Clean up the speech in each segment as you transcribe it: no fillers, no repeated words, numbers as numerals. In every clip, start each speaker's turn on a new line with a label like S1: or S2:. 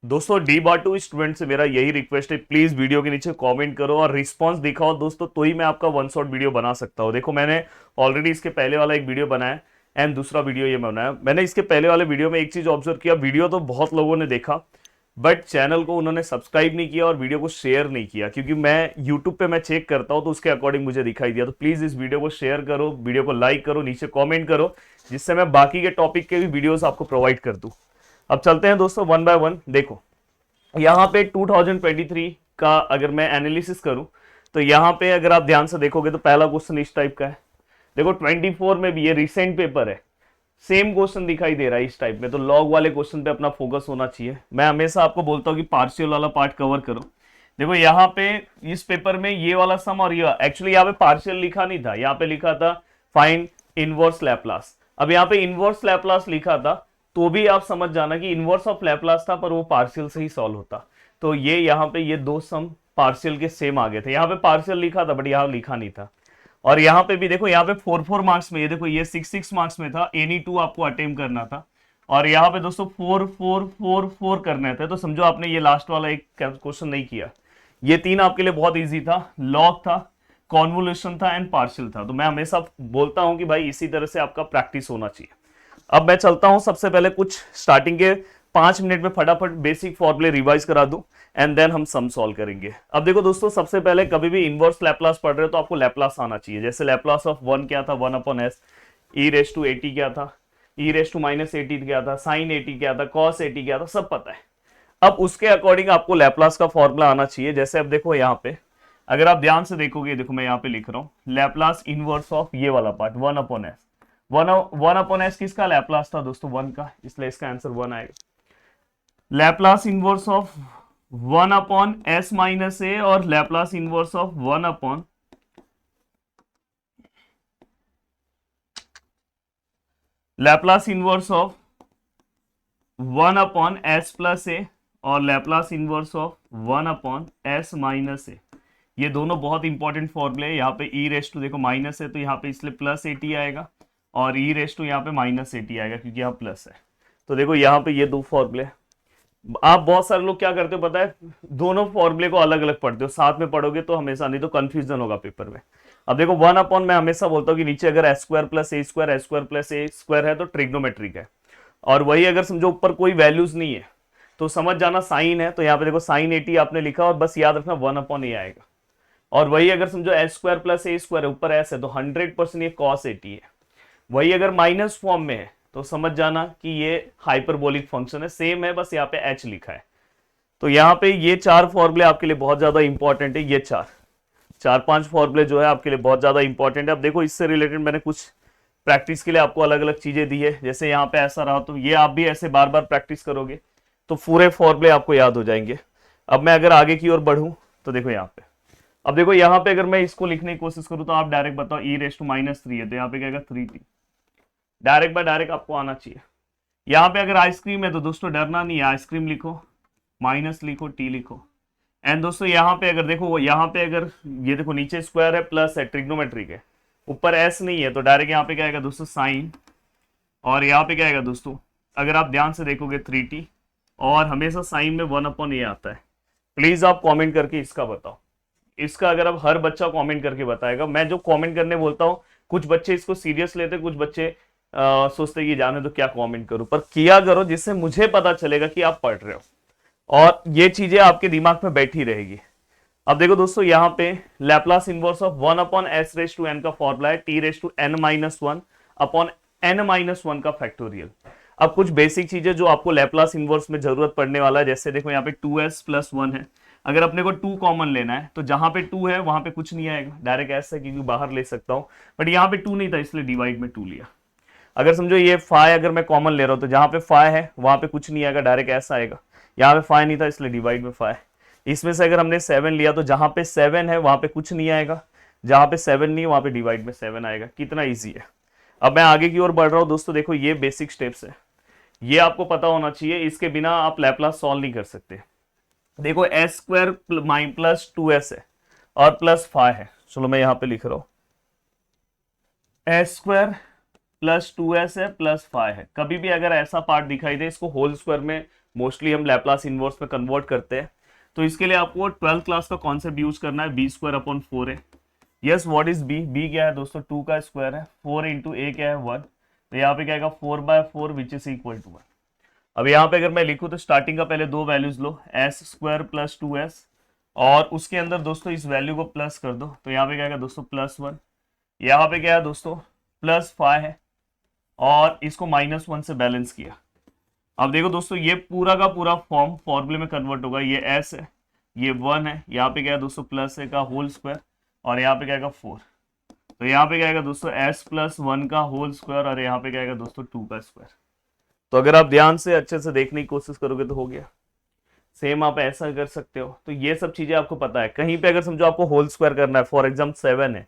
S1: दोस्तों डी बाटू स्टूडेंट से मेरा यही रिक्वेस्ट है, प्लीज वीडियो के नीचे कमेंट करो और रिस्पांस दिखाओ दोस्तों, तो ही मैं आपका वन शॉट वीडियो बना सकता हूँ। देखो मैंने ऑलरेडी इसके पहले वाला एक वीडियो बनाया एंड दूसरा वीडियो ये बनाया। मैंने इसके पहले वाले वीडियो में एक चीज ऑब्जर्व किया, वीडियो तो बहुत लोगों ने देखा बट चैनल को उन्होंने सब्सक्राइब नहीं किया और वीडियो को शेयर नहीं किया, क्योंकि मैं यूट्यूब पे मैं चेक करता हूँ तो उसके अकॉर्डिंग मुझे दिखाई दिया। तो प्लीज इस वीडियो को शेयर करो, वीडियो को लाइक करो, नीचे कमेंट करो, जिससे मैं बाकी के टॉपिक के भी वीडियोस आपको प्रोवाइड कर दूं। अब चलते हैं दोस्तों वन बाय वन। देखो यहाँ पे 2023 का अगर मैं एनालिसिस करूं तो यहाँ पे अगर आप ध्यान से देखोगे तो पहला क्वेश्चन इस टाइप का है। देखो 24 में भी ये रिसेंट पेपर है, सेम क्वेश्चन दिखाई दे रहा है इस टाइप में, तो लॉग वाले क्वेश्चन पे अपना फोकस होना चाहिए। मैं हमेशा आपको बोलता हूँ कि पार्शियल वाला पार्ट कवर करो। देखो यहाँ पे इस पेपर में ये वाला सम और ये एक्चुअली यहाँ पे पार्शियल लिखा नहीं था, यहाँ पे लिखा था फाइंड इनवर्स लैपलास। अब यहाँ पे इनवर्स लैपलास लिखा था तो भी आप समझ जाना कि इनवर्स ऑफ लैपलास था, पर वो पार्शियल से ही सॉल्व होता। तो ये यहाँ पे ये दो सम पार्शियल के सेम आ गए थे, यहाँ पे पार्शियल लिखा था बट यहाँ लिखा नहीं था। और यहाँ पे भी देखो, यहाँ पे 4 मार्क्स में, ये देखो ये 6 मार्क्स में था, एनी टू आपको अटेम्प्ट करना था। और यहाँ पे दोस्तों 4 4 4 4 करने थे, तो समझो आपने ये लास्ट वाला एक क्वेश्चन नहीं किया। ये तीन आपके लिए बहुत इजी था, लॉग था, कॉन्वोल्यूशन था एंड पार्शियल था। तो मैं हमेशा बोलता हूं कि भाई इसी तरह से आपका प्रैक्टिस होना चाहिए। अब मैं चलता हूं, सबसे पहले कुछ स्टार्टिंग के 5 मिनट में फटाफट बेसिक फॉर्मूले रिवाइज करा दूं एंड देन हम सम सॉल्व करेंगे। अब देखो दोस्तों, सबसे पहले कभी भी इनवर्स लैपलास पढ़ रहे हो तो आपको लैपलास आना चाहिए। जैसे लैपलास ऑफ 1 क्या था, 1/s, ई रेस टू 80 क्या था, ई रेस टू -80 क्या था, साइन 80 क्या था, कॉस 80 क्या था, सब पता है। अब उसके अकॉर्डिंग आपको लैपलास का फॉर्मूला आना चाहिए। जैसे अब देखो यहाँ पे अगर आप ध्यान से देखोगे, देखो मैं यहाँ पे लिख रहा हूँ लैपलास इनवर्स ऑफ ये वाला पार्ट 1/s। 1/s किसका लैपलास था दोस्तों, 1 का, इसलिए इसका आंसर 1 आएगा। लैपलास इनवर्स ऑफ 1/s-a और Laplace inverse of 1 Laplace inverse of 1/s+a और लैपलास इनवर्स ऑफ 1/s-a। ये दोनों बहुत इंपॉर्टेंट फॉर्मूले है। यहाँ पे ई रेस टू देखो माइनस है तो यहाँ पे इसलिए +80 आएगा, और ई रेस टू यहाँ पे -80 आएगा क्योंकि यहाँ प्लस है। तो देखो यहाँ पे ये दो फॉर्मूले, आप बहुत सारे लोग क्या करते हो पता है, दोनों फॉर्मूले को अलग अलग पढ़ते हो, साथ में पढ़ोगे तो हमेशा, नहीं तो कंफ्यूजन होगा पेपर में। अब देखो 1 मैं हमेशा बोलता हूँ कि नीचे अगर s² + a² है तो ट्रिग्नोमेट्रिक है, और वही अगर समझो ऊपर कोई वैल्यूज नहीं है तो समझ जाना साइन है। तो यहाँ पे देखो साइन 80 आपने लिखा और बस याद रखना 1/a आएगा। और वही अगर समझो s² + a² है, ऊपर s है तो 100% ये cos 80 है। वही अगर माइनस फॉर्म में है तो समझ जाना कि ये हाइपरबोलिक फंक्शन है, सेम है, बस यहाँ पे h लिखा है। तो यहाँ पे ये 4 फॉर्मूले आपके लिए बहुत ज्यादा इंपॉर्टेंट है। ये 4-5 फॉर्मूले जो है आपके लिए बहुत ज्यादा इंपॉर्टेंट है। अब देखो इससे रिलेटेड मैंने कुछ प्रैक्टिस के लिए आपको अलग अलग चीजें दी है। जैसे यहाँ पे ऐसा रहा तो ये आप भी ऐसे बार बार प्रैक्टिस करोगे तो पूरे फॉर्मूले आपको याद हो जाएंगे। अब मैं अगर आगे की ओर बढ़ूं तो देखो यहाँ पे, अब देखो यहाँ पे अगर मैं इसको लिखने की कोशिश करूं तो आप डायरेक्ट बताओ e रेस टू -3 है तो यहाँ पे क्या 3t, डायरेक्ट बाय डायरेक्ट आपको आना चाहिए। यहाँ पे अगर आइसक्रीम है तो दोस्तों डरना नहीं है, आइसक्रीम लिखो, माइनस लिखो, टी लिखो। एंड दोस्तों यहाँ पे अगर देखो, यहाँ पे अगर ये देखो नीचे स्क्वायर है, प्लस है, ट्रिग्नोमेट्रिक है, ऊपर एस नहीं है तो डायरेक्ट यहाँ पे क्या आएगा दोस्तों साइन, और यहाँ पे क्या आएगा दोस्तों, अगर आप ध्यान से देखोगे 3t, और हमेशा साइन में 1/a आता है। प्लीज आप कमेंट करके इसका बताओ। इसका अगर अब हर बच्चा कमेंट करके बताएगा, मैं जो कमेंट करने बोलता हूँ कुछ बच्चे इसको सीरियस लेते, कुछ बच्चे सोचते कि जाने तो क्या कमेंट करूं, पर किया करो जिससे मुझे पता चलेगा कि आप पढ़ रहे हो और ये चीजें आपके दिमाग में बैठी रहेगी। अब देखो दोस्तों यहाँ पे लैपलास इनवर्स ऑफ 1/s⁻n का फॉर्मूला है t⁻n−1/n−1 का फैक्टोरियल। अब कुछ बेसिक चीजें जो आपको लैपलास इनवर्स में जरूरत पड़ने वाला है, जैसे देखो यहाँ पे 2s + 1 है, अगर अपने को 2 कॉमन लेना है तो जहां पे 2 है वहां पे कुछ नहीं आएगा, डायरेक्ट ऐसा है क्योंकि बाहर ले सकता हूं, बट यहाँ पे 2 नहीं था इसलिए डिवाइड में 2 लिया। अगर समझो ये 5 अगर मैं कॉमन ले रहा हूं तो जहां पे 5 है वहां पे कुछ नहीं आएगा, डायरेक्ट ऐसा आएगा। यहाँ पे 5 नहीं था इसलिए डिवाइड में 5। इसमें से अगर हमने 7 लिया तो जहां पे 7 है वहां पे कुछ नहीं आएगा, जहां पे 7 नहीं है वहां पे डिवाइड में 7 आएगा। कितना ईजी है। अब मैं आगे की ओर बढ़ रहा हूं दोस्तों, देखो ये बेसिक स्टेप्स है, ये आपको पता होना चाहिए, इसके बिना आप लैपलास सॉल्व नहीं कर सकते। देखो s² + 2s है और +5 है, चलो मैं यहां पे लिख रहा हूं s² + 2s है +5 है। कभी भी अगर ऐसा पार्ट दिखाई दे इसको होल स्क्वायर में मोस्टली हम लैप्लास इनवर्स में कन्वर्ट करते हैं। तो इसके लिए आपको 12th क्लास का कॉन्सेप्ट यूज करना है, बी स्क्वायर अपॉन 4 है। Yes, what is b? B क्या है दोस्तों? 2 का स्क्वायर है, 4 इंटू ए क्या है 1, तो यहाँ पे क्या आएगा 4/4 विच इज इक्वल टू 1। अब यहाँ पे अगर मैं लिखूँ तो स्टार्टिंग का पहले दो वैल्यूज लो, एस स्क्वायर प्लस 2s, और उसके अंदर दोस्तों इस वैल्यू को प्लस कर दो, तो यहाँ पे क्या आएगा दोस्तों +1, यहाँ पे क्या है दोस्तों +5 है, और इसको -1 से बैलेंस किया। अब देखो दोस्तों ये पूरा का पूरा फॉर्म फॉर्मूले में कन्वर्ट होगा, ये s है, ये 1 है, यहाँ पे क्या है दोस्तों प्लस है का होल स्क्वायर, और यहाँ पे क्या आएगा 4, तो यहाँ पे क्या आएगा दोस्तों s + 1 का होल स्क्वायर, और यहाँ पे क्या आएगा दोस्तों 2 का स्क्वायर। तो अगर आप ध्यान से अच्छे से देखने की कोशिश करोगे तो हो गया। सेम आप ऐसा कर सकते हो। तो ये सब चीजें आपको पता है। कहीं पे अगर समझो आपको होल स्क्वायर करना है, फॉर एग्जाम्पल 7 है,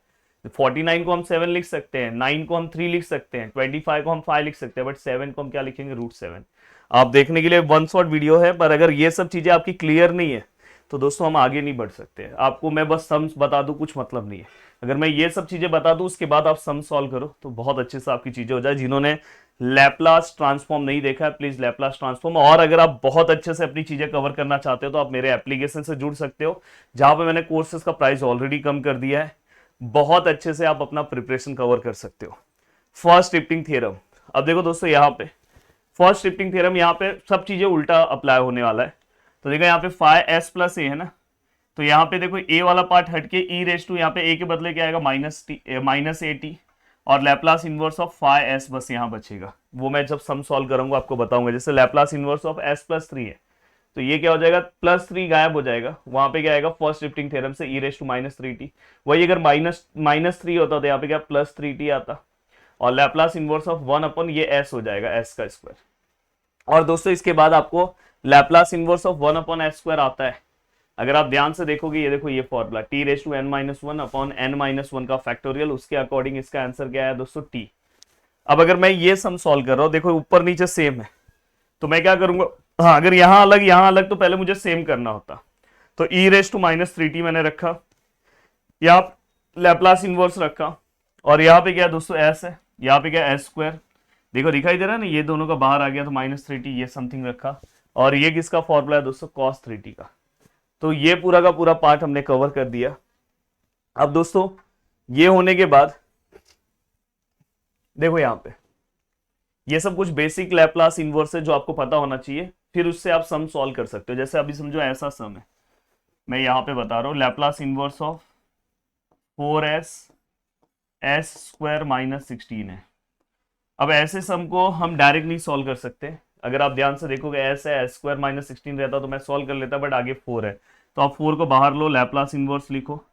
S1: 49 को हम 7 लिख सकते हैं, 9 को हम 3 लिख सकते हैं, 25 को हम 5 लिख सकते हैं, बट 7 को हम क्या लिखेंगे? √7। आप देखने के लिए वन शॉट वीडियो है, पर अगर ये सब चीजें आपकी क्लियर नहीं है तो दोस्तों हम आगे नहीं बढ़ सकते। आपको मैं बस सम्स बता दूं, कुछ मतलब नहीं है। अगर मैं ये सब चीजें बता दूं उसके बाद आप सम सॉल्व करो तो बहुत अच्छे से आपकी चीजें हो जाए। जिन्होंने लैप्लास ट्रांसफॉर्म नहीं देखा है, प्लीज लैप्लास ट्रांसफॉर्म, और अगर आप बहुत अच्छे से अपनी चीजें कवर करना चाहते हो तो आप मेरे एप्लीकेशन से जुड़ सकते हो, जहां पे मैंने कोर्सेज का प्राइस ऑलरेडी कम कर दिया है। बहुत अच्छे से आप अपना प्रिपरेशन कवर कर सकते हो। फर्स्ट शिफ्टिंग थ्योरम, अब देखो दोस्तों यहाँ पे फर्स्ट शिफ्टिंग थ्योरम, यहाँ पे सब चीजें उल्टा अप्लाई होने वाला है। तो देखो यहाँ पे 5s + a है ना, तो यहाँ पे देखो a वाला पार्ट हटके e⁻, यहाँ पे a के बदले क्या आएगा -at, और लैप्लास इनवर्स ऑफ 5s बस यहाँ बचेगा। वो मैं जब सम सॉल्व करूंगा आपको बताऊंगा। जैसे लैप्लास इनवर्स ऑफ s + 3 है, तो ये क्या हो जाएगा? +3 गायब हो जाएगा, वहां पे क्या आएगा फर्स्ट शिफ्टिंग थ्योरम से e⁻³ वही अगर -3 होता तो यहाँ पे क्या +3t आता, और लैप्लास इनवर्स ऑफ 1 अपन ये s हो जाएगा, s का स्क्वायर। और दोस्तों इसके बाद आपको लैप्लास इनवर्स ऑफ 1/s² आता है। अगर आप ध्यान से देखोगे, ये देखो ये फॉर्मूला t⁻n-1 अपॉन n-1 का फैक्टोरियल, उसके अकॉर्डिंग इसका आंसर क्या है दोस्तों? t। अब अगर मैं ये सम सॉल्व कर रहा हूं, देखो ऊपर नीचे सेम है, तो मैं क्या करूंगा? हाँ, अगर यहां अलग तो पहले मुझे सेम करना होता। तो e⁻³ मैंने रखा, यहाँ लैप्लास इनवर्स रखा, और यहाँ पे क्या दोस्तों s है, यहाँ पे क्या s², देखो दिखाई दे रहा है ना, ये दोनों का बाहर आ गया तो -3t ये समथिंग रखा, और ये किसका फॉर्मूला है दोस्तों? cos3t का। तो ये पूरा का पूरा पार्ट हमने कवर कर दिया। अब दोस्तों ये होने के बाद देखो यहाँ पे ये सब कुछ बेसिक लैप्लास इनवर्स है जो आपको पता होना चाहिए, फिर उससे आप सम सॉल्व कर सकते हो। जैसे अभी समझो ऐसा सम है, मैं यहाँ पे बता रहा हूँ, Laplace inverse of 4s s² - 16 है। अब ऐसे सम को हम डायरेक्ट नहीं सॉल्व कर सकते। अगर आप ध्यान से देखोगे s है, s² - 16 रहता तो मैं सॉल्व कर लेता, बट आगे 4 है, तो आप 4 को बाहर लो, लैप्लास इनवर्स लिखो।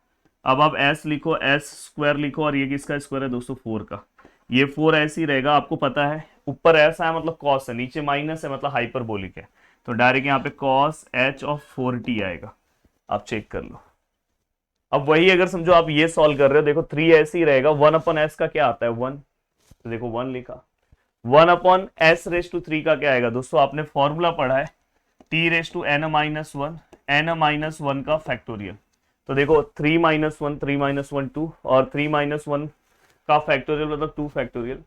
S1: अब आप s लिखो, s² लिखो, और ये किसका स्क्वायर है दोस्तों? 4 का। ये 4 ऐसे ही रहेगा, आपको पता है ऊपर s है मतलब cos है, नीचे माइनस है मतलब हाइपरबोलिक है, तो डायरेक्ट यहाँ पे cos h of 4t आएगा। आप चेक कर लो। अब वही अगर समझो आप ये सॉल्व कर रहे हो, देखो 3 ऐसे ही रहेगा, 1/s का क्या आता है? 1, तो देखो 1 लिखा, 1/s⁻³ का क्या आएगा दोस्तों? आपने फॉर्मूला पढ़ा है t⁻n-1 n-1 का फैक्टोरियल। तो देखो 3 - 1 3 - 1 2, और 3 - 1 का फैक्टोरियल मतलब 2 फैक्टोरियल।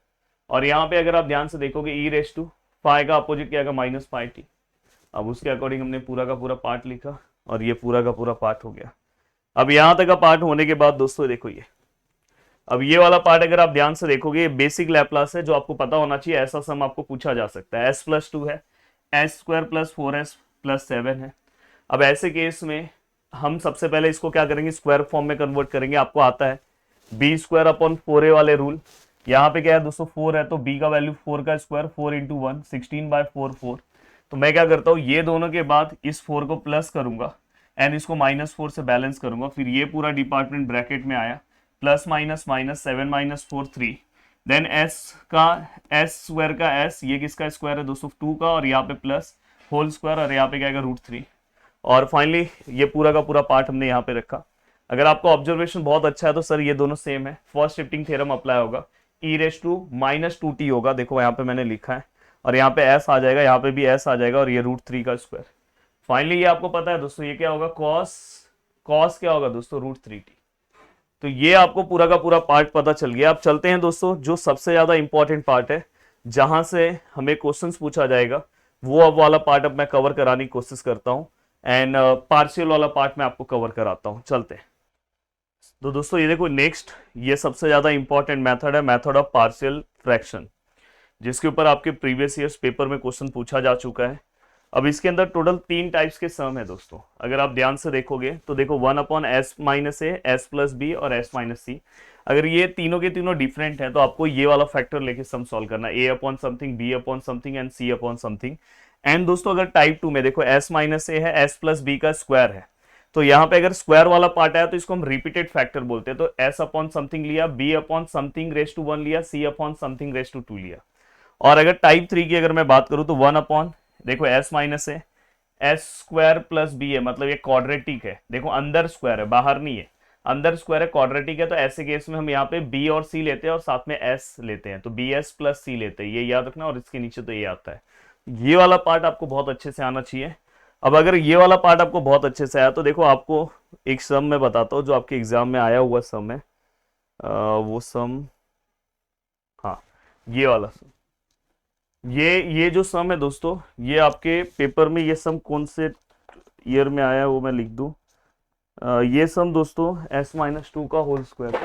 S1: और यहाँ पे अगर आप ध्यान से देखोगे e⁻⁵ का अपोजिट क्या आएगा? -πt। अब उसके अकॉर्डिंग हमने पूरा का पूरा पार्ट लिखा, और ये पूरा का पूरा पार्ट हो गया। अब यहाँ तक का पार्ट होने के बाद दोस्तों देखो ये, अब ये वाला पार्ट अगर आप ध्यान से देखोगे बेसिक लैप्लास है जो आपको पता होना चाहिए। ऐसा सम आपको पूछा जा सकता है, s + 2 है, s² + 4s + 7 है। अब ऐसे केस में हम सबसे पहले इसको क्या करेंगे? स्क्वायर फॉर्म में कन्वर्ट करेंगे। आपको आता है b² अपॉन 4a वाले रूल। यहाँ पे क्या है दोस्तों? 4 है, तो b का वैल्यू 4 का स्क्वायर, 4 × 1 16/4 4। तो मैं क्या करता हूँ, ये दोनों के बाद इस 4 को प्लस करूंगा एंड इसको -4 से बैलेंस करूंगा, फिर ये पूरा डिपार्टमेंट ब्रैकेट में आया, +- -7 - 4 3, देन s² का s, ये किसका स्क्वायर है दोस्तों? 2 का, और यहाँ पे प्लस होल स्क्वायर, और यहाँ पे क्या आएगा? √3। और फाइनली ये पूरा का पूरा पार्ट हमने यहाँ पे रखा। अगर आपको ऑब्जर्वेशन बहुत अच्छा है तो सर ये दोनों सेम है, फर्स्ट शिफ्टिंग थ्योरम अप्लाई होगा, e⁻⁻2t होगा, देखो यहाँ पे मैंने लिखा है, और यहाँ पे s आ जाएगा, यहाँ पे भी s आ जाएगा, और ये √3 का स्क्वायर। फाइनली ये आपको पता है दोस्तों ये क्या होगा? cos क्या होगा दोस्तों? √3t। तो ये आपको पूरा का पूरा पार्ट पता चल गया। अब चलते हैं दोस्तों जो सबसे ज्यादा इंपॉर्टेंट पार्ट है, जहां से हमें क्वेश्चंस पूछा जाएगा, वो अब वाला पार्ट अब मैं कवर कराने की कोशिश करता हूँ, एंड पार्शियल वाला पार्ट मैं आपको कवर कराता हूँ। चलते हैं। तो दोस्तों ये देखो नेक्स्ट, ये सबसे ज्यादा इंपॉर्टेंट मेथड है, मेथड ऑफ पार्शियल फ्रैक्शन, जिसके ऊपर आपके प्रीवियस ईयर्स पेपर में क्वेश्चन पूछा जा चुका है। अब इसके अंदर टोटल 3 टाइप्स के सम है दोस्तों। अगर आप ध्यान से देखोगे तो देखो 1/(s-a), s+b और s-c। अगर ये तीनों के तीनों डिफरेंट है तो आपको ये वाला फैक्टर लेके सम सॉल्व करना है, a/समथिंग, b/समथिंग एंड c/समथिंग। एंड दोस्तों अगर टाइप 2 में देखो s-a है, s+b का स्क्वायर है, तो यहाँ पे अगर स्क्वायर वाला पार्ट आया तो इसको हम रिपीटेड फैक्टर बोलते हैं। तो s/समथिंग लिया, b/समथिंग रेस टू 1 लिया, c/समथिंग रेस टू 2 लिया। और अगर टाइप 3 की अगर मैं बात करूं तो 1 देखो s- है, एस स्क्वायर प्लस बी है, मतलब ये क्वाड्रेटिक है। देखो अंदर स्क्वायर है, बाहर नहीं है, अंदर स्क्वायर है, क्वाड्रेटिक है। तो ऐसे केस में हम यहाँ पे बी और सी लेते हैं और साथ में एस लेते हैं, तो बी एस प्लस सी लेते हैं, ये याद रखना। और इसके नीचे तो ये आता है। ये वाला पार्ट आपको बहुत अच्छे से आना चाहिए। अब अगर ये वाला पार्ट आपको बहुत अच्छे से आया तो देखो आपको एक सम मैं बताता हूँ जो आपके एग्जाम में आया हुआ सम है। वो सम, हाँ, ये वाला सम, ये जो सम है दोस्तों, ये आपके पेपर में ये सम कौन से ईयर में आया है वो मैं लिख दूं। ये सम दोस्तों s-2 का होल स्क्वायर।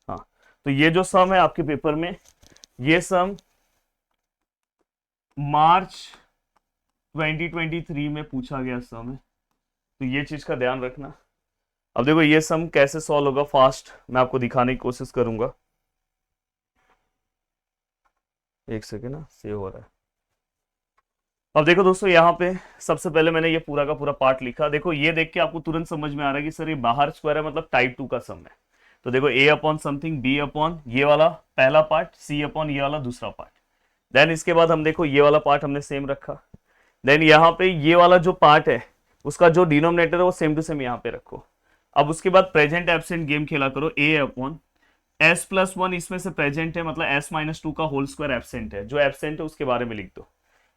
S1: हाँ, तो ये जो सम है आपके पेपर में, ये सम मार्च 2023 में पूछा गया सम है, तो ये चीज का ध्यान रखना। अब देखो ये सम कैसे सॉल्व होगा फास्ट मैं आपको दिखाने की कोशिश करूंगा। एक सेकेंड ना, सेव हो रहा है। अब देखो दोस्तों यहाँ पे सबसे पहले मैंने ये पूरा का पूरा पार्ट लिखा। देखो ये देख के आपको तुरंत समझ में आ रहा है कि सर ये बाहर स्क्वायर है, मतलब टाइप 2 का सम है। तो देखो a/समथिंग, b/ ये वाला पहला पार्ट, c/ ये वाला दूसरा पार्ट। देन इसके बाद हम देखो ये वाला पार्ट हमने सेम रखा। देन यहाँ पे ये वाला जो पार्ट है उसका जो डिनोमिनेटर है वो सेम टू सेम यहाँ पे रखो। अब उसके बाद प्रेजेंट एब्सेंट गेम खेला करो। a/s+1 इसमें से प्रेजेंट है, मतलब s-2 का होल स्क्वायर एब्सेंट है। जो एब्सेंट है उसके बारे में लिख दो।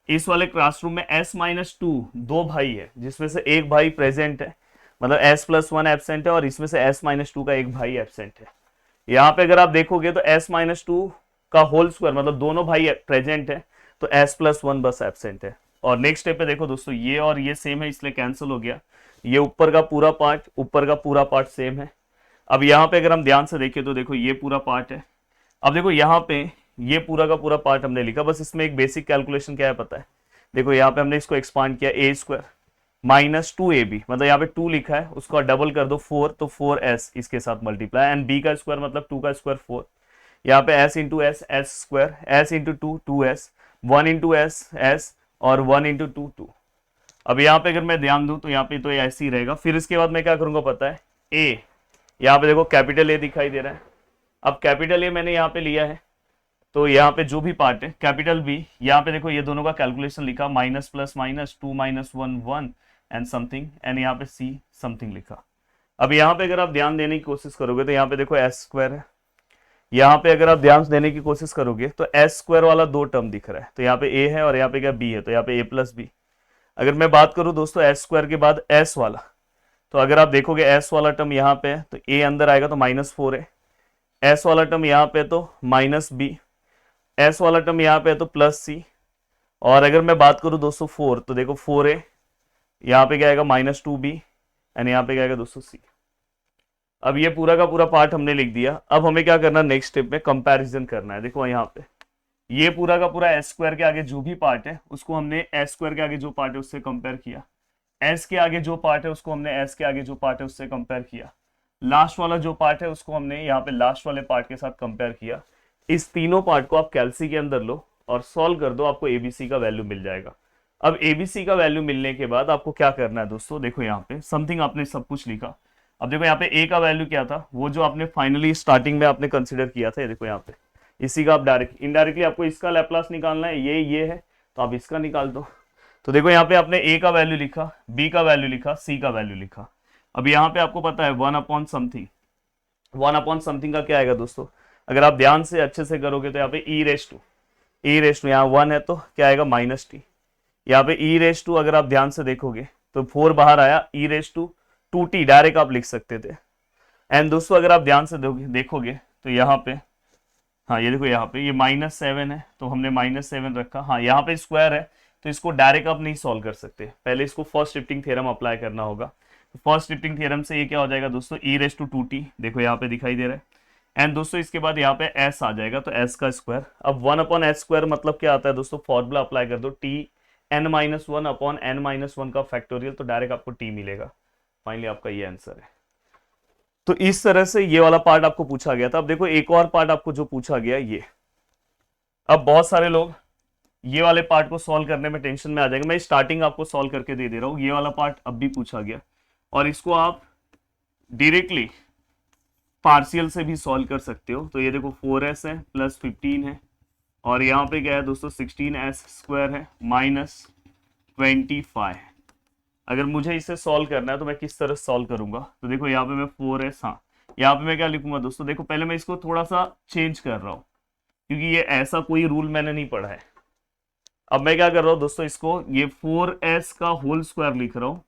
S1: इस वाले क्लासरूम में s-2 दो भाई है, जिसमें से एक भाई प्रेजेंट है, मतलब s+1 एब्सेंट है, और इसमें से s-2 का एक भाई एब्सेंट है। यहाँ पे अगर आप देखोगे तो s-2 का होल स्क्वायर मतलब दोनों भाई प्रेजेंट है, तो s+1 बस एब्सेंट है। और नेक्स्ट स्टेप पे देखो दोस्तों, ये और ये सेम है इसलिए कैंसिल हो गया। ये ऊपर का पूरा पार्ट सेम है। अब यहाँ पे अगर हम ध्यान से देखें तो देखो ये पूरा पार्ट है। अब देखो यहाँ पे ये पूरा का पूरा पार्ट हमने लिखा, बस इसमें एक बेसिक कैलकुलेशन क्या है पता है। देखो यहाँ पे हमने इसको एक्सपांड किया, a² -2ab, मतलब यहाँ पे 2 लिखा है, उसको डबल कर दो 4, तो 4s इसके साथ मल्टीप्लाई, एंड b का स्क्वायर मतलब 2 का स्क्वायर 4। यहाँ पे s into S, S square, s into 2, 2s, 1 into S, S, और 1 इंटू 2, 2। अब यहाँ पे अगर मैं ध्यान दूं तो यहाँ पे तो ऐसे ही रहेगा। फिर इसके बाद मैं क्या करूंगा पता है, a, यहाँ पे देखो कैपिटल A दिखाई दे रहा है। अब कैपिटल A मैंने यहाँ पे लिया है, तो यहाँ पे जो भी पार्ट है कैपिटल B, यहाँ पे देखो ये दोनों का कैलकुलेशन लिखा, minus plus minus, 2 - 1 1 and something, and यहाँ पे C समथिंग लिखा। अब यहाँ पे अगर आप ध्यान देने की कोशिश करोगे तो यहाँ पे देखो s स्क्वायर है, यहाँ पे अगर आप ध्यान देने की कोशिश करोगे तो s स्क्वायर वाला 2 टर्म दिख रहा है, तो यहाँ पे a है और यहाँ पे क्या b है, तो यहाँ पे a+b। अगर मैं बात करूं दोस्तों s स्क्वायर के बाद s वाला, तो अगर आप देखोगे s वाला टर्म यहाँ पे है तो a अंदर आएगा तो -4 है, s वाला टर्म यहाँ पे तो -b, s वाला टर्म यहाँ पे है तो +c। और अगर मैं बात करूं दोस्तों 4, तो देखो 4a, यहाँ पे क्या आएगा -2b, एंड यहाँ पे क्या आएगा दोस्तों c। अब ये पूरा का पूरा पार्ट हमने लिख दिया। अब हमें क्या करना है, नेक्स्ट स्टेप में कंपैरिजन करना है। देखो यहाँ पे ये पूरा का पूरा s स्क्वायर के आगे जो भी पार्ट है उसको हमने s स्क्वायर के आगे जो पार्ट है उससे कंपेयर किया, s के आगे जो पार्ट है उसको हमने s के आगे जो पार्ट है उससे कंपेयर किया, लास्ट वाला जो पार्ट है उसको हमने यहाँ पे लास्ट वाले पार्ट के साथ कंपेयर किया। इस तीनों पार्ट को आप कैलसी के अंदर लो और सॉल्व कर दो, आपको एबीसी का वैल्यू मिल जाएगा। अब एबीसी का वैल्यू मिलने के बाद आपको क्या करना है दोस्तों, देखो यहाँ पे समथिंग आपने सब कुछ लिखा। अब देखो यहाँ पे ए का वैल्यू क्या था, वो जो आपने फाइनली स्टार्टिंग में आपने कंसिडर किया था, ये देखो यहाँ पे इसी का आप डायरेक्ट इनडायरेक्टली आपको इसका लैप्लास निकालना है, ये है तो आप इसका निकाल दो। तो देखो यहाँ पे आपने ए का वैल्यू लिखा, बी का वैल्यू लिखा, सी का वैल्यू लिखा। अब यहाँ पे आपको पता है 1/समथिंग, 1/समथिंग का क्या आएगा दोस्तों, अगर आप ध्यान से अच्छे से करोगे तो यहाँ पे ई रेस टू यहाँ 1 है तो क्या आएगा -t। यहाँ पे ई रेस टू अगर आप ध्यान से देखोगे तो 4 बाहर आया, e2t डायरेक्ट आप लिख सकते थे। एंड दोस्तों अगर आप ध्यान से देखोगे तो यहाँ पे, हाँ ये देखो यहाँ पे ये -7 है तो हमने -7 रखा। हाँ यहाँ पे स्क्वायर है तो इसको डायरेक्ट आप नहीं सॉल्व कर सकते, पहले इसको फर्स्ट शिफ्टिंग थ्योरम अप्लाई करना होगा। फर्स्ट शिफ्टिंग थ्योरम से ये क्या हो जाएगा दोस्तों, e⁻²t, देखो यहाँ पे दिखाई दे रहा है। एंड दोस्तों इसके बाद यहाँ पे s आ जाएगा, तो s का स्क्वायर। अब 1/s² मतलब क्या आता है दोस्तों, फॉर्मूला अप्लाई कर दो, Tn-1/n-1 का फैक्टोरियल, तो डायरेक्ट आपको t मिलेगा। फाइनली आपका ये आंसर है। तो इस तरह से ये वाला पार्ट आपको पूछा गया था। अब देखो एक और पार्ट आपको जो पूछा गया ये, अब बहुत सारे लोग ये वाले पार्ट को सॉल्व करने में टेंशन में आ जाएंगे। मैं स्टार्टिंग आपको सॉल्व करके दे रहा हूं, ये वाला पार्ट अब भी पूछा गया और इसको आप डायरेक्टली पार्शियल से भी सॉल्व कर सकते हो। तो ये देखो 4s है प्लस 15 है और यहाँ पे क्या है दोस्तों 16s² है माइनस 25 है। अगर मुझे इसे सॉल्व करना है तो मैं किस तरह सॉल्व करूंगा, तो देखो यहाँ पे मैं 4s, हाँ यहाँ पे मैं क्या लिखूंगा दोस्तों, देखो पहले मैं इसको थोड़ा सा चेंज कर रहा हूँ क्योंकि ये ऐसा कोई रूल मैंने नहीं पढ़ा है। अब मैं क्या कर रहा हूँ दोस्तों, इसको ये 4s का होल स्क्वायर लिख रहा हूँ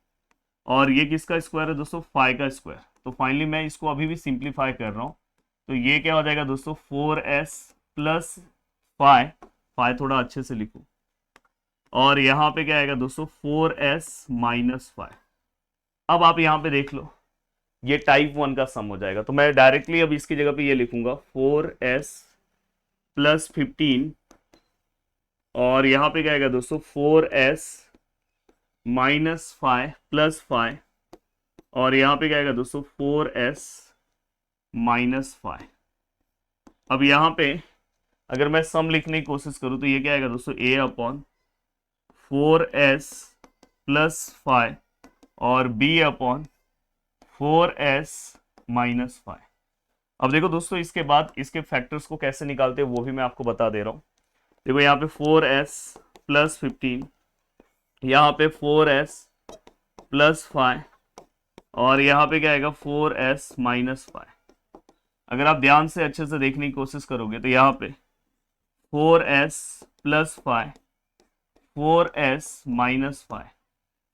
S1: और ये किसका स्क्वायर है दोस्तों, 5 का स्क्वायर। तो फाइनली मैं इसको अभी भी सिंप्लीफाई कर रहा हूँ, तो ये क्या हो जाएगा दोस्तों 4s प्लस 5 थोड़ा अच्छे से लिखो, और यहाँ पे क्या आएगा दोस्तों 4s माइनस 5। अब आप यहाँ पे देख लो ये टाइप 1 का सम हो जाएगा, तो मैं डायरेक्टली अब इसकी जगह पे ये लिखूंगा 4s प्लस 15 और यहाँ पे क्या आएगा दोस्तों 4s माइनस 5 प्लस 5 और यहाँ पे क्या आएगा दोस्तों 4s माइनस 5। अब यहाँ पे अगर मैं सम लिखने की कोशिश करूँ तो ये क्या आएगा दोस्तों a/4s प्लस 5 और b/4s माइनस 5। अब देखो दोस्तों इसके बाद इसके फैक्टर्स को कैसे निकालते हैं वो भी मैं आपको बता दे रहा हूँ। देखो यहाँ पे 4s प्लस 15, यहाँ पे 4s प्लस 5 और यहाँ पे क्या आएगा 4s माइनस 5। अगर आप ध्यान से अच्छे से देखने की कोशिश करोगे तो यहाँ पे 4s प्लस 5 4s माइनस 5।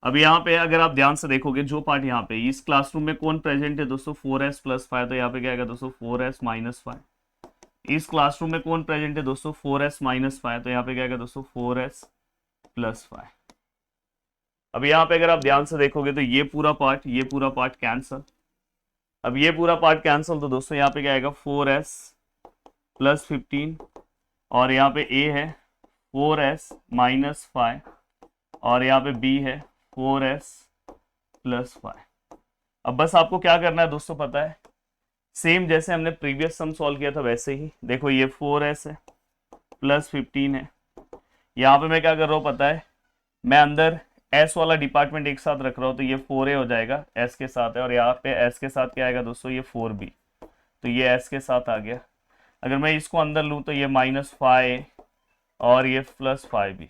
S1: अब यहाँ पे अगर आप ध्यान से देखोगे जो पार्ट यहाँ पे इस क्लासरूम में कौन प्रेजेंट है दोस्तों 4s प्लस 5, तो यहाँ पे क्या आएगा दोस्तों 4s माइनस 5। इस क्लासरूम में कौन प्रेजेंट है दोस्तों 4s माइनस 5, तो यहाँ पे क्या आएगा दोस्तों 4s प्लस 5। अब यहाँ पे अगर आप ध्यान से देखोगे तो ये पूरा पार्ट कैंसल। अब ये पूरा पार्ट कैंसल, तो दोस्तों यहाँ पे क्या आएगा 4s प्लस 15 और यहाँ पे a है 4s माइनस 5 और यहाँ पे b है 4s प्लस 5। अब बस आपको क्या करना है दोस्तों पता है, सेम जैसे हमने प्रीवियस सम सॉल्व किया था वैसे ही। देखो ये 4s है प्लस 15 है, यहाँ पे मैं क्या कर रहा हूँ पता है, मैं अंदर s वाला डिपार्टमेंट एक साथ रख रहा हूँ, तो ये 4a हो जाएगा s के साथ है और यहाँ पे s के साथ क्या आएगा दोस्तों ये 4b, तो ये s के साथ आ गया। अगर मैं इसको अंदर लूँ तो ये माइनस 5 और ये प्लस 5b।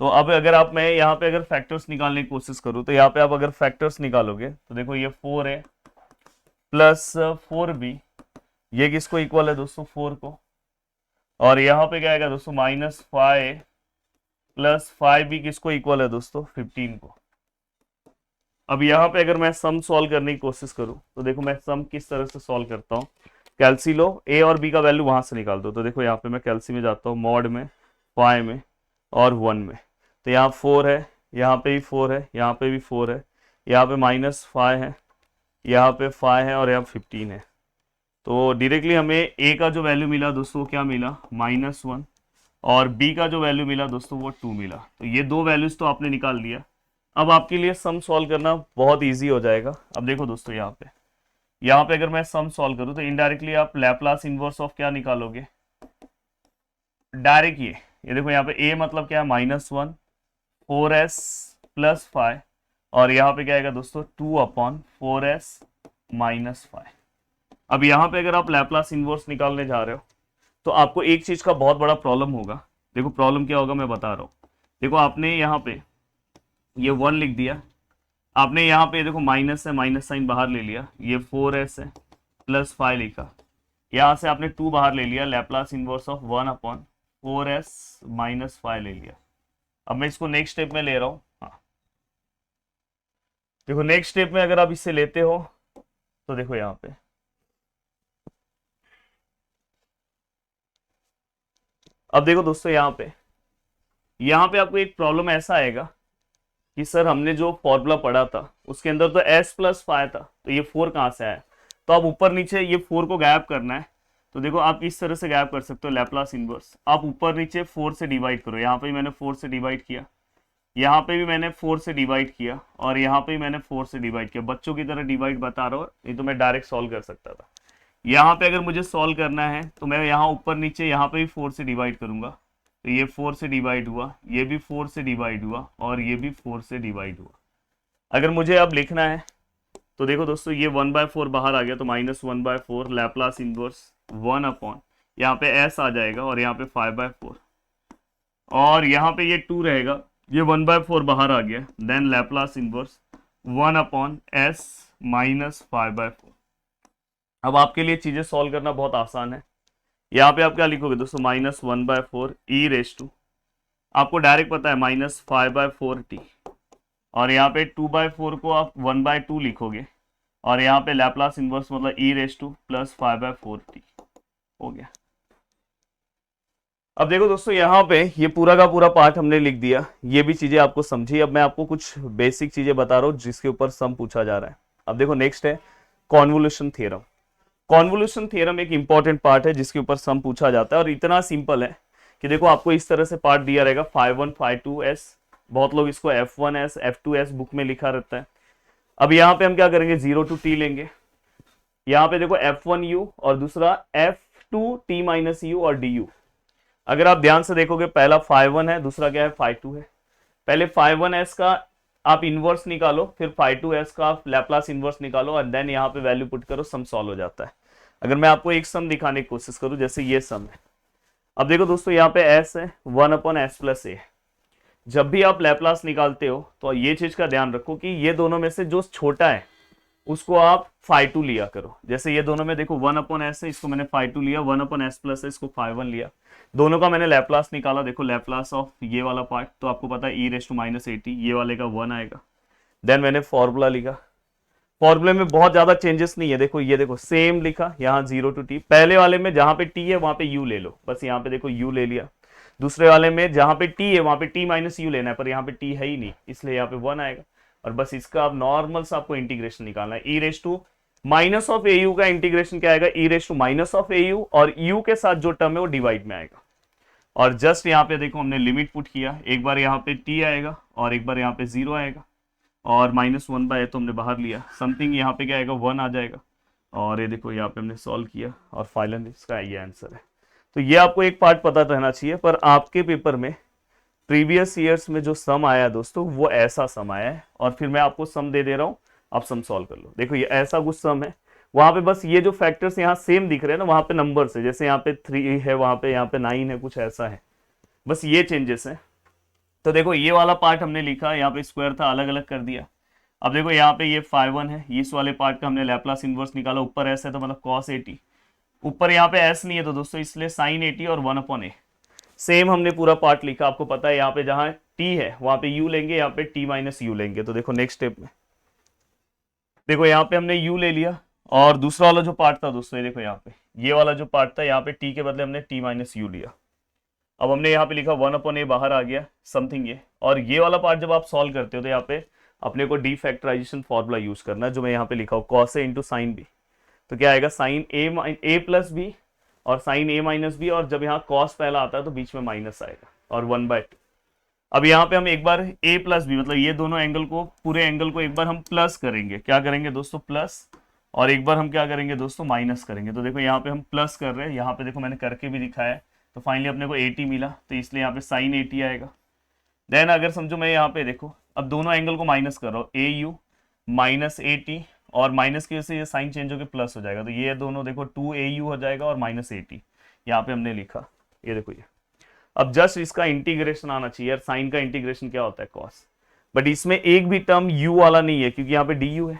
S1: तो अब अगर आप मैं यहाँ पे अगर फैक्टर्स निकालने की कोशिश करूँ तो यहाँ पे आप अगर फैक्टर्स निकालोगे तो देखो ये 4a प्लस 4b, ये किसको इक्वल है दोस्तों 4 को, और यहाँ पे क्या आएगा दोस्तों माइनस 5 प्लस 5b किसको इक्वल है दोस्तों 15 को। अब यहाँ पे अगर मैं सम सॉल्व करने की कोशिश करूँ तो देखो मैं सम किस तरह से सॉल्व करता हूँ, कैल्सी लो a और b का वैल्यू वहां से निकाल दो। तो देखो यहाँ पे मैं कैल्सी में जाता हूँ, मॉड में 5 में और 1 में, तो यहाँ 4 है, यहाँ पे भी 4 है, यहाँ पे भी 4 है, यहाँ पे माइनस 5 है, यहाँ पे 5 है और यहाँ 15 है। तो डायरेक्टली हमें a का जो वैल्यू मिला दोस्तों क्या मिला -1 और b का जो वैल्यू मिला दोस्तों वो 2 मिला। तो ये दो वैल्यूज तो आपने निकाल लिया। अब आपके लिए सम सॉल्व करना बहुत इजी हो जाएगा। अब देखो दोस्तों यहाँ पे अगर मैं सम सॉल्व करूँ तो इनडायरेक्टली आप लैप्लास इनवर्स ऑफ क्या निकालोगे, डायरेक्ट ये देखो यहाँ पे a मतलब क्या है -1 4s प्लस 5 और यहाँ पे क्या आएगा दोस्तों 2/4s माइनस 5। अब यहाँ पे अगर आप लैप्लास इनवर्स निकालने जा रहे हो तो आपको एक चीज का बहुत बड़ा प्रॉब्लम होगा। देखो प्रॉब्लम क्या होगा मैं बता रहा हूँ। देखो आपने यहाँ पे ये 1 लिख दिया, आपने यहाँ पे देखो माइनस है, माइनस साइन बाहर ले लिया, ये 4s है प्लस 5 लिखा, यहाँ से आपने 2 बाहर ले लिया, Laplace inverse of 1/4s minus 5 ले लिया। अब मैं इसको नेक्स्ट स्टेप में ले रहा हूँ। हाँ देखो नेक्स्ट स्टेप में अगर आप इससे लेते हो तो देखो यहाँ पे अब देखो दोस्तों यहाँ पे यहाँ पे आपको एक प्रॉब्लम ऐसा आएगा कि सर हमने जो फॉर्मूला पढ़ा था उसके अंदर तो s प्लस 5 था, तो ये 4 कहाँ से आया? तो आप ऊपर नीचे ये 4 को गायब करना है, तो देखो आप इस तरह से गायब कर सकते हो, लैप्लास इनवर्स। आप ऊपर नीचे 4 से डिवाइड करो, यहाँ पे भी मैंने 4 से डिवाइड किया, यहाँ पे भी मैंने 4 से डिवाइड किया, और यहाँ पे भी मैंने 4 से डिवाइड किया। बच्चों की तरह डिवाइड बता रहा हूँ, नहीं तो मैं डायरेक्ट सॉल्व कर सकता था। यहाँ पे अगर मुझे सॉल्व करना है तो मैं यहाँ ऊपर नीचे यहाँ पे भी 4 से डिवाइड करूंगा, तो ये 4 से डिवाइड हुआ, ये भी 4 से डिवाइड हुआ, और ये भी 4 से डिवाइड हुआ। अगर मुझे अब लिखना है तो देखो दोस्तों, ये 1/4 बाहर आ गया, तो -1/4 लैप्लास इनवर्स 1 अपॉन, यहाँ पे s आ जाएगा और यहाँ पे 5/4, और यहाँ पे ये 2 रहेगा, ये 1/4 बाहर आ गया, then Laplace inverse 1 upon s minus 5/4। अब आपके लिए चीजें सॉल्व करना बहुत आसान है। यहाँ पे आप क्या लिखोगे दोस्तों, -1/4 ई रेस टू, आपको डायरेक्ट पता है -5/4t, और यहाँ पे 2/4 को आप 1/2 लिखोगे, और यहाँ पे लैप्लास इनवर्स मतलब ई रेस टू प्लस 5/4t हो गया। अब देखो दोस्तों, यहाँ पे ये पूरा का पूरा पार्ट हमने लिख दिया, ये भी चीजें आपको समझी। अब मैं आपको कुछ बेसिक चीजें बता रहा हूँ जिसके ऊपर सम पूछा जा रहा है। अब देखो नेक्स्ट है कॉन्वोल्यूशन थ्योरम। कॉन्वोल्यूशन थ्योरम एक इंपॉर्टेंट पार्ट है जिसके ऊपर सम पूछा जाता है, और इतना सिंपल है कि देखो आपको इस तरह से पार्ट दिया रहेगा, φ1 φ2s, बहुत लोग इसको f1s f2s बुक में लिखा रहता है। अब यहाँ पे हम क्या करेंगे, 0 to t लेंगे, यहाँ पे देखो f1u और दूसरा f2t माइनस u और du। अगर आप ध्यान से देखोगे, पहला φ1 है, दूसरा क्या है φ2 है। पहले φ1s का आप इनवर्स निकालो, फिर φ2s का आप लैप्लास इनवर्स निकालो, और देन यहाँ पे वैल्यू पुट करो, सम सॉल्व हो जाता है। अगर मैं आपको एक सम दिखाने की कोशिश करूं, जैसे ये सम है, अब देखो दोस्तों यहाँ पे s है 1 अपॉन s प्लस a। जब भी आप लैप्लास निकालते हो तो ये चीज का ध्यान रखो कि ये दोनों में से जो छोटा है उसको आप φ2 लिया करो। जैसे ये दोनों में देखो 1 अपॉन s है, इसको मैंने φ2 लिया, 1 अपॉन s प्लस है, इसको φ1 लिया। दोनों का मैंने लैप्लास निकाला, देखो लैप्लास ऑफ ये वाला पार्ट, तो आपको पता है e⁻⁸ ये वाले का 1 आएगा। देन मैंने फॉर्मूला लिखा, फॉर्मूले में बहुत ज्यादा चेंजेस नहीं है, देखो ये देखो सेम लिखा, यहाँ 0 to t। पहले वाले में जहां पे t है वहां पे u ले लो, बस यहाँ पे देखो u ले लिया। दूसरे वाले में जहां पे t है वहां पे t माइनस u लेना है, पर यहाँ पे t है ही नहीं, इसलिए यहाँ पे 1 आएगा। और बस इसका आप नॉर्मल सा आपको इंटीग्रेशन निकालना है। e⁻⁻⁴ का इंटीग्रेशन क्या आएगा, e⁻⁻⁴ और u के साथ जो टर्म है वो डिवाइड में आएगा। और जस्ट यहाँ पे देखो हमने लिमिट पुट किया, एक बार यहाँ पे t आएगा और एक बार यहाँ पे 0 आएगा, और -1/a तो हमने बाहर लिया, समथिंग यहाँ पे क्या आएगा 1 आ जाएगा। और ये देखो यहाँ पे हमने सॉल्व किया, और फाइनली इसका ये आंसर है। तो ये आपको एक पार्ट पता रहना चाहिए, पर आपके पेपर में प्रीवियस ईयर्स में जो सम आया दोस्तों वो ऐसा सम आया है, और फिर मैं आपको सम दे दे रहा हूँ, आप सम सॉल्व कर लो। देखो ये ऐसा कुछ सम है, वहां पे बस ये जो फैक्टर्स यहाँ सेम दिख रहे हैं ना, वहां पे नंबर है, जैसे यहाँ पे 3 है, वहां पे यहाँ पे 9 है, कुछ ऐसा है, बस ये चेंजेस है। तो देखो ये वाला पार्ट हमने लिखा, यहाँ पे स्क्वायर था, अलग अलग कर दिया। अब देखो यहाँ पे ये φ1 है, इस वाले पार्ट का हमने लैप्लास इनवर्स निकाला, ऊपर s है तो मतलब cos 80, ऊपर यहाँ पे s नहीं है तो दोस्तों इसलिए sin 80 और 1 अपॉन a। सेम हमने पूरा पार्ट लिखा, आपको पता है यहाँ पे जहां t है वहां पे u लेंगे, यहाँ पे t माइनस u लेंगे। तो देखो नेक्स्ट स्टेप में देखो यहाँ पे हमने u ले लिया, और दूसरा वाला जो पार्ट था दोस्तों ये देखो यहाँ पे ये वाला जो पार्ट था, यहाँ पे t के बदले हमने t माइनस u लिया। अब हमने यहाँ पे लिखा 1 अपॉन a, बाहर आ गया समथिंग ये, और ये वाला पार्ट जब आप सॉल्व करते हो तो यहाँ पे अपने को डी फैक्टराइजेशन फॉर्मूला यूज करना है, जो मैं यहाँ पे लिखा हूँ cos a into sine b. तो क्या आएगा साइन a प्लस बी और साइन a माइनस बी, और जब यहाँ cos पहला आता है तो बीच में माइनस आएगा, और 1/2। अब यहाँ पे हम एक बार a प्लस बी मतलब ये दोनों एंगल को, पूरे एंगल को एक बार हम प्लस करेंगे, क्या करेंगे दोस्तों प्लस, और एक बार हम क्या करेंगे दोस्तों माइनस करेंगे। तो देखो यहाँ पे हम प्लस कर रहे हैं, यहाँ पे देखो मैंने करके भी दिखाया है, तो फाइनली अपने को 80 मिला, तो इसलिए यहाँ पे साइन 80 आएगा। देन अगर समझो मैं यहाँ पे देखो अब दोनों एंगल को माइनस कर रहा हूँ, ए यू माइनस 80, और माइनस की वजह से ये साइन चेंज होकर प्लस हो जाएगा, तो ये दोनों देखो 2au हो जाएगा और -80 यहाँ पे हमने लिखा, ये देखो ये। अब जस्ट इसका इंटीग्रेशन आना चाहिए यार, साइन का इंटीग्रेशन क्या होता है कॉस, बट इसमें एक भी टर्म u वाला नहीं है क्योंकि यहाँ पे du है,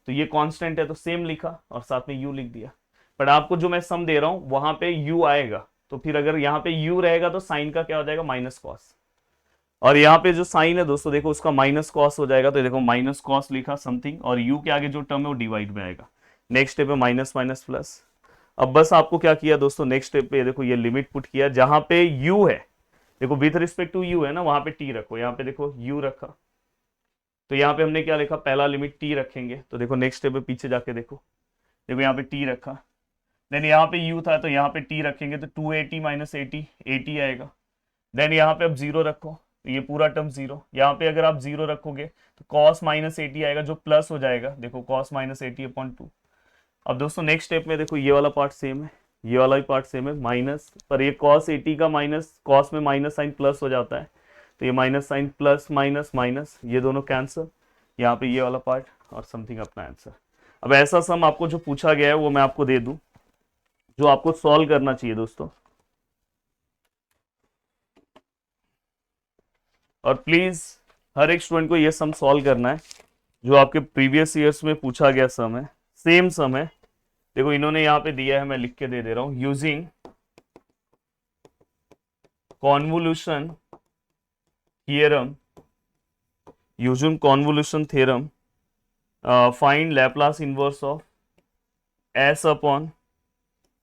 S1: तो ये कांस्टेंट है तो सेम लिखा और साथ में u लिख दिया। बट आपको जो मैं सम दे रहा हूँ वहां पे u आएगा, तो फिर अगर यहाँ पे u रहेगा तो साइन का क्या हो जाएगा माइनस कॉस, और यहाँ पे जो साइन है दोस्तों देखो उसका माइनस कॉस हो जाएगा, तो देखो माइनस कॉस लिखा समथिंग, और u के आगे जो टर्म है वो डिवाइड में आएगा। नेक्स्ट स्टेप है माइनस माइनस प्लस। अब बस आपको क्या किया दोस्तों, नेक्स्ट स्टेप पे देखो ये लिमिट पुट किया, जहां पे u है देखो विथ रिस्पेक्ट टू यू है ना, वहां पे टी रखो, यहाँ पे देखो यू रखा, तो यहाँ पे हमने क्या लिखा, पहला लिमिट टी रखेंगे, तो देखो नेक्स्ट स्टेप पे पीछे जाके देखो, देखो यहाँ पे टी रखा, देन यहाँ पे यू था तो यहाँ पे टी रखेंगे, तो 280 माइनस 80 80 आएगा। देन यहाँ पे अब जीरो रखो, तो ये पूरा टर्म जीरो, यहाँ पे अगर आप जीरो रखोगे तो कॉस माइनस 80 आएगा जो प्लस हो जाएगा, देखो कॉस माइनस 80/2। अब दोस्तों नेक्स्ट स्टेप में देखो ये वाला पार्ट सेम है, ये वाला भी पार्ट सेम है, माइनस पर ये कॉस 80 का माइनस, कॉस में माइनस साइन प्लस हो जाता है, तो ये minus sine plus minus minus, ये दोनों कैंसर, यहाँ पे ये वाला पार्ट और समथिंग अपना आंसर। अब ऐसा सम आपको जो पूछा गया है वो मैं आपको दे दूं, जो आपको सॉल्व करना चाहिए दोस्तों, और प्लीज हर एक स्टूडेंट को ये सम सॉल्व करना है, जो आपके प्रीवियस ईयर्स में पूछा गया सम है, सेम सम है। देखो इन्होंने यहाँ पे दिया है, मैं लिख के दे दे रहा हूं, using convolution theorem, using convolution theorem, find Laplace inverse of S upon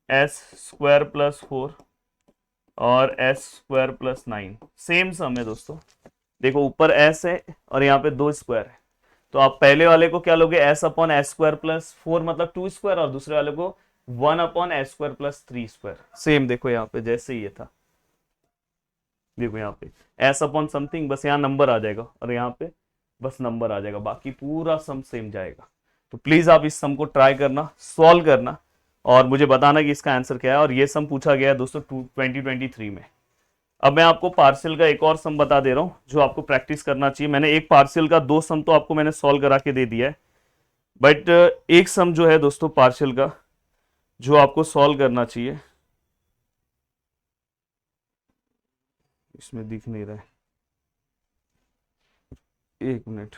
S1: S square plus 4 और एस स्क्वायर प्लस 9, सेम सम है दोस्तों। देखो ऊपर एस है और यहाँ पे 2 स्क्वायर है, तो आप पहले वाले को क्या लोगे, S upon S square plus 4 मतलब 2 स्क्वायर, और दूसरे वाले को 1 upon S square plus 3 square, same देखो यहाँ पे जैसे ही ये था, देखो यहाँ पे एस अपॉन समथिंग, बस यहाँ नंबर आ जाएगा और यहाँ पे बस नंबर आ जाएगा, बाकी पूरा सम सेम जाएगा। तो प्लीज आप इस सम को ट्राई करना, सॉल्व करना और मुझे बताना कि इसका आंसर क्या है। और ये सम पूछा गया है दोस्तों 2023 में। अब मैं आपको पार्शियल का एक और सम बता दे रहा हूं जो आपको प्रैक्टिस करना चाहिए। मैंने एक पार्शियल का 2 सम तो आपको मैंने सॉल्व करा के दे दिया है, बट एक सम जो है दोस्तों पार्शियल का जो आपको सॉल्व करना चाहिए, इसमें दिख नहीं रहा है, एक मिनट,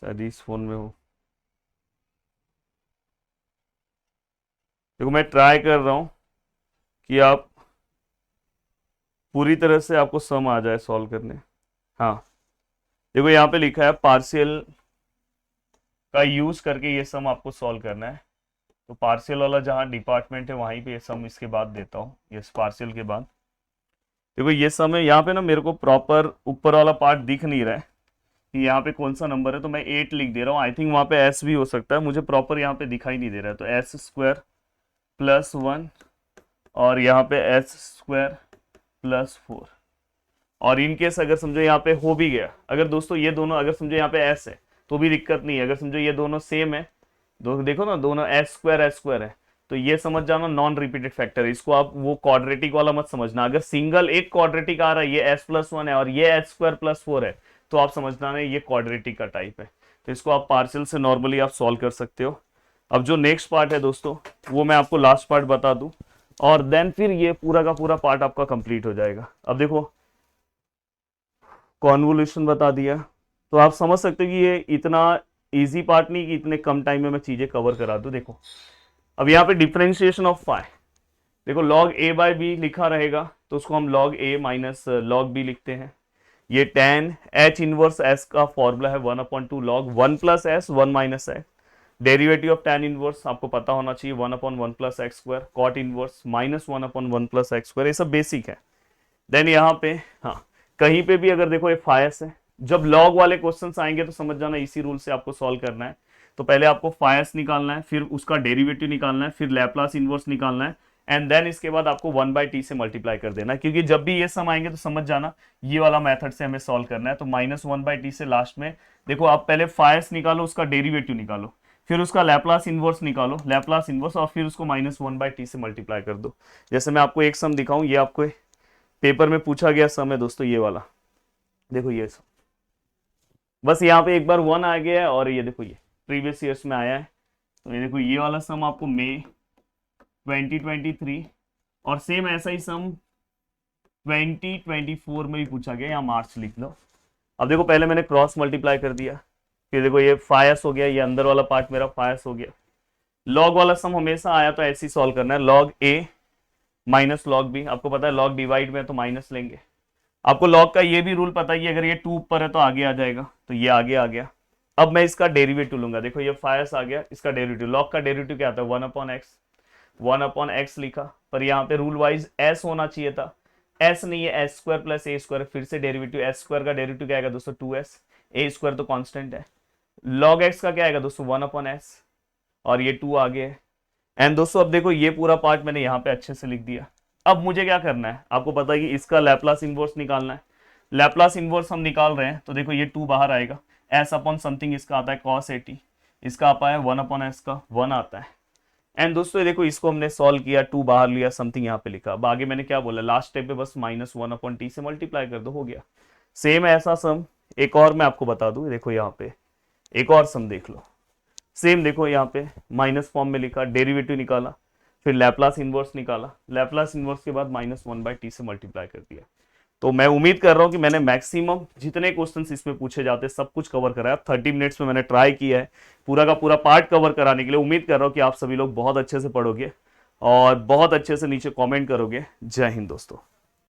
S1: शायद इस फोन में हो। देखो मैं ट्राई कर रहा हूं कि आप पूरी तरह से आपको सम आ जाए सॉल्व करने। हाँ देखो यहाँ पे लिखा है पार्शियल का यूज करके ये सम आपको सॉल्व करना है, तो पार्शियल वाला जहाँ डिपार्टमेंट है वहीं पे ये सम इसके बाद देता हूँ, ये पार्शियल के बाद। देखो ये सम है, यहाँ पे ना मेरे को प्रॉपर ऊपर वाला पार्ट दिख नहीं रहा है कि यहाँ पे कौन सा नंबर है, तो मैं 8 लिख दे रहा हूँ, आई थिंक वहाँ पे एस भी हो सकता है, मुझे प्रॉपर यहाँ पे दिखाई नहीं दे रहा है, तो एस स्क्वायर प्लस 1 और यहाँ पे एस स्क्वायर प्लस 4। और इन केस अगर समझो यहाँ पे हो भी गया, अगर दोस्तों ये दोनों अगर समझो यहाँ पे एस है तो भी दिक्कत नहीं है, अगर समझो ये दोनों सेम है, देखो ना दोनों एस स्क्वायर है, तो ये समझ जाना नॉन रिपीटेड फैक्टर है, इसको आप वो क्वाड्रेटिक वाला मत समझना। अगर सिंगल एक क्वाड्रेटिक आ रहा है, ये एस प्लस 1 है और ये एस स्क्वायर प्लस 4 है, तो आप समझना नहीं ये क्वाड्रेटिक का टाइप है, तो इसको आप पार्शियल से नॉर्मली आप सॉल्व कर सकते हो। अब जो नेक्स्ट पार्ट है दोस्तों वो मैं आपको लास्ट पार्ट बता दूं, और देन फिर ये पूरा का पूरा पार्ट आपका कंप्लीट हो जाएगा। अब देखो कॉन्वोल्यूशन बता दिया, तो आप समझ सकते हो कि ये इतना इजी पार्ट नहीं कि इतने कम टाइम में मैं चीजें कवर करा दूं। देखो अब यहाँ पे डिफरेंशिएशन ऑफ फाई, देखो log a बाय बी लिखा रहेगा तो उसको हम log a minus log b लिखते हैं। ये tan h इनवर्स s का फॉर्मूला है 1/2 log 1 plus s 1 minus x. Derivative of tan इनवर्स आपको पता होना चाहिए 1/1 plus x square, cot inverse minus 1/1 plus x square, ये सब बेसिक है। देन यहाँ पे हाँ कहीं पे भी अगर देखो ये फायस है, जब लॉग वाले क्वेश्चंस आएंगे तो समझ जाना इसी रूल से आपको सॉल्व करना है। तो पहले आपको फायस निकालना है, फिर उसका डेरिवेटिव निकालना है, फिर लैप्लास इनवर्स निकालना है, एंड देन इसके बाद आपको 1/t से मल्टीप्लाई कर देना है, क्योंकि जब भी ये सम आएंगे तो समझ जाना ये वाला मेथड से हमें सॉल्व करना है। तो -1/t से लास्ट में देखो आप पहले फायस निकालो, उसका डेरिवेटिव निकालो, फिर उसका लैप्लास इनवर्स निकालो, लैप्लास इनवर्स, और फिर उसको -1/t से मल्टीप्लाई कर दो। जैसे मैं आपको एक सम दिखाऊं, ये आपको पेपर में पूछा गया सम है दोस्तों, ये वाला देखो, ये सम बस यहाँ पे एक बार 1 आ गया है, और ये देखो ये प्रीवियस ईयर्स में आया है। तो ये देखो ये वाला सम आपको मई 2023, और सेम ऐसा ही सम 2024 में भी पूछा गया, यहाँ मार्च लिख लो। अब देखो पहले मैंने क्रॉस मल्टीप्लाई कर दिया, फिर देखो ये फायस हो गया, ये अंदर वाला पार्ट मेरा फायस हो गया। लॉग वाला सम हमेशा आया तो ऐसे ही सॉल्व करना है, log a minus log b, आपको पता है log डिवाइड में तो माइनस लेंगे। आपको log का ये भी रूल पता है कि अगर ये 2 ऊपर है तो आगे आ जाएगा, तो ये आगे आ गया। अब मैं इसका डेरिवेटिव लूंगा, देखो ये फायस आ गया, इसका डेरिवेटिव, log का डेरिवेटिव क्या आता है 1/x, 1/x लिखा, पर यहाँ पे रूल वाइज s होना चाहिए था, s नहीं है, s square plus a square, फिर से डेरिवेटिव, s स्क्वायर का डेरिवेटिव क्या आएगा दोस्तों 2s, a स्क्वायर तो कांस्टेंट है, log x का क्या आएगा दोस्तों 1/s, और ये 2 आगे है। एंड दोस्तों अब देखो ये पूरा पार्ट मैंने यहाँ पे अच्छे से लिख दिया। अब मुझे क्या करना है, आपको पता है कि इसका लैप्लास इनवर्स निकालना है। लैप्लास इनवर्स हम निकाल रहे हैं तो देखो ये 2 बाहर आएगा, s अपॉन समथिंग इसका आता है cos 80, इसका आता है 1/s का 1 आता है। एंड दोस्तों देखो इसको हमने सॉल्व किया, 2 बाहर लिया, समथिंग यहाँ पे लिखा। अब आगे मैंने क्या बोला, लास्ट स्टेप पे बस -1/t से मल्टीप्लाई कर दो, हो गया। सेम ऐसा सम एक और मैं आपको बता दूं, देखो यहाँ पे एक और सम देख लो, सेम देखो यहाँ पे माइनस फॉर्म में लिखा, डेरिवेटिव निकाला, फिर लैप्लास इनवर्स निकाला, लैप्लास इनवर्स के बाद -1/t से मल्टीप्लाई कर दिया। तो मैं उम्मीद कर रहा हूं कि मैंने मैक्सिमम जितने क्वेश्चंस इसमें पूछे जाते सब कुछ कवर कराया। 30 मिनट्स में मैंने ट्राई किया है पूरा का पूरा पार्ट कवर कराने के लिए। उम्मीद कर रहा हूं कि आप सभी लोग बहुत अच्छे से पढ़ोगे और बहुत अच्छे से नीचे कमेंट करोगे। जय हिंद दोस्तों।